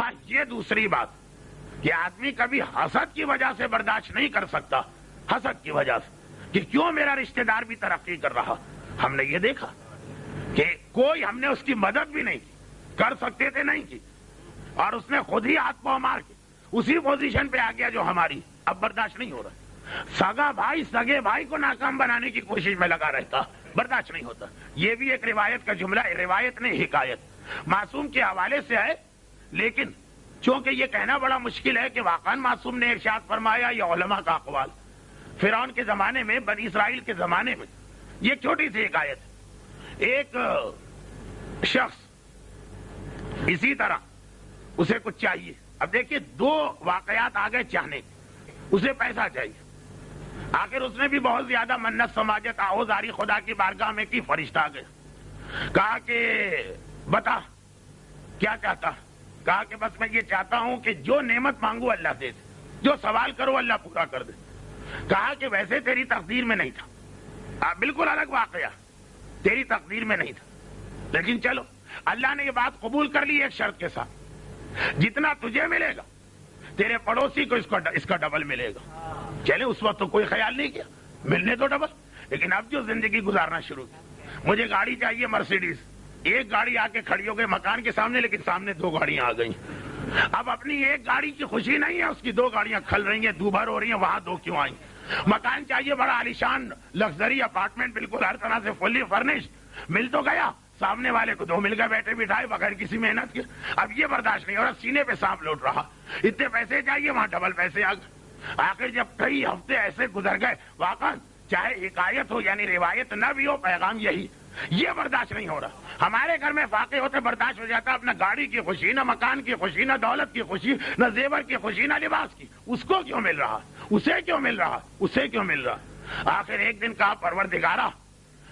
ہاں یہ دوسری بات کہ آدمی کبھی حسد کی وجہ سے برداشت نہیں کر سکتا، حسد کی وجہ سے کہ کیوں میرا رشتہ دار بھی ترقی کر رہا. ہم نے یہ دیکھا کہ کوئی ہم نے اس کی مدد بھی نہیں کی، کر سکتے تھے نہیں کی، اور اس نے خود ہی ہاتھ پاؤں مار کے اسی پوزیشن پہ آ گیا جو ہماری. اب برداشت نہیں ہو رہا. سگا بھائی سگے بھائی کو ناکام بنانے کی کوشش میں لگا رہتا، برداشت نہیں ہوتا. یہ بھی ایک روایت کا جملہ ہے، روایت نہیں حکایت، معصوم کے حوالے سے ہے. لیکن چونکہ یہ کہنا بڑا مشکل ہے کہ واقعا معصوم نے ارشاد فرمایا، یہ علماء کا اقوال. فرعون کے زمانے میں، بنی اسرائیل کے زمانے میں، یہ چھوٹی سی حکایت ہے. ایک شخص اسی طرح اسے کچھ چاہیے. اب دیکھیے دو واقعات آ گئے چاہنے کے. اسے پیسہ چاہیے. آخر اس نے بھی بہت زیادہ منت سماجت آہوزاری خدا کی بارگاہ میں کی. فرشتہ آ گئے، کہا کہ بتا کیا چاہتا. کہا کہ بس میں یہ چاہتا ہوں کہ جو نعمت مانگو اللہ دے دے، جو سوال کرو اللہ پورا کر دے. کہا کہ ویسے تیری تقدیر میں نہیں تھا، بالکل الگ واقعہ، تیری تقدیر میں نہیں تھا، لیکن چلو اللہ نے یہ بات قبول کر لی ایک شرط کے ساتھ، جتنا تجھے ملے گا تیرے پڑوسی کو اس کا ڈبل ملے گا. چلے اس وقت تو کوئی خیال نہیں کیا، ملنے تو ڈبل. لیکن اب جو زندگی گزارنا شروع کی، مجھے گاڑی چاہیے مرسیڈیز. ایک گاڑی آ کے کھڑی ہو گئی مکان کے سامنے، لیکن سامنے دو گاڑیاں آ گئیں. اب اپنی ایک گاڑی کی خوشی نہیں ہے، اس کی دو گاڑیاں کھل رہی ہیں، دوبھر ہو رہی ہیں، وہاں دو کیوں آئیں. مکان چاہیے بڑا عالیشان لگژری اپارٹمنٹ، بالکل ہر طرح سے فلی فرنش. مل تو گیا، سامنے والے کو دو مل گئے بیٹھے بٹھائے بغیر کسی محنت کے. اب یہ برداشت نہیں، اور سینے پہ سانپ لوٹ رہا. اتنے پیسے چاہیے، وہاں ڈبل پیسے آ گئے. آخر جب کئی ہفتے ایسے گزر گئے، واقعا چاہے حکایت ہو یعنی روایت نہ بھی ہو، پیغام یہی. یہ برداشت نہیں ہو رہا. ہمارے گھر میں فاقے ہوتے برداشت ہو جاتا، اپنا گاڑی کی خوشی، نہ مکان کی خوشی، نہ دولت کی خوشی، نہ زیور کی خوشی، نہ لباس کی. اس کو کیوں مل رہا، اسے کیوں مل رہا، اسے کیوں مل رہا. آخر ایک دن کہا پروردگارا،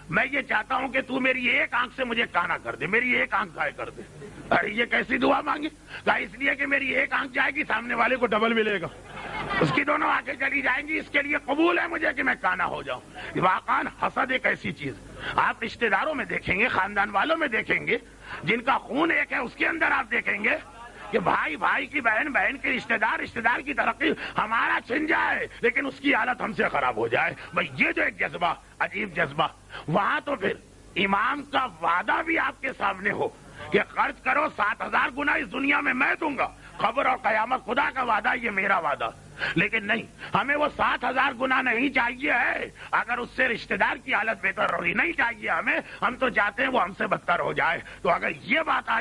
میں یہ چاہتا ہوں کہ تو میری ایک آنکھ سے مجھے کانا کر دے، میری ایک آنکھ ضائع کر دے. ارے یہ کیسی دعا مانگی؟ کہا اس لیے کہ میری ایک آنکھ جائے گی، سامنے والے کو ڈبل ملے گا. اس کی دونوں آنکھیں چلی جائیں گی، اس کے لیے قبول ہے مجھے کہ میں کانا ہو جاؤں. واقعا حسد ایک ایسی چیز، آپ رشتہ داروں میں دیکھیں گے، خاندان والوں میں دیکھیں گے، جن کا خون ایک ہے اس کے اندر آپ دیکھیں گے کہ بھائی بھائی کی، بہن بہن کی، رشتہ دار کی ترقی ہمارا چھن جائے لیکن اس کی حالت ہم سے خراب ہو جائے. بھائی یہ جو ایک جذبہ، عجیب جذبہ، وہاں تو پھر امام کا وعدہ بھی آپ کے سامنے ہو کہ خرچ کرو 7,000 گنا اس دنیا میں میں دوں گا. خبر اور قیامت، خدا کا وعدہ، یہ میرا وعدہ. لیکن نہیں، ہمیں وہ 7,000 گنا نہیں چاہیے ہے. اگر اس سے رشتہ دار کی حالت بہتر ہوئی نہیں چاہیے ہمیں، ہم تو چاہتے ہیں وہ ہم سے بدتر ہو جائے. تو اگر یہ بات آج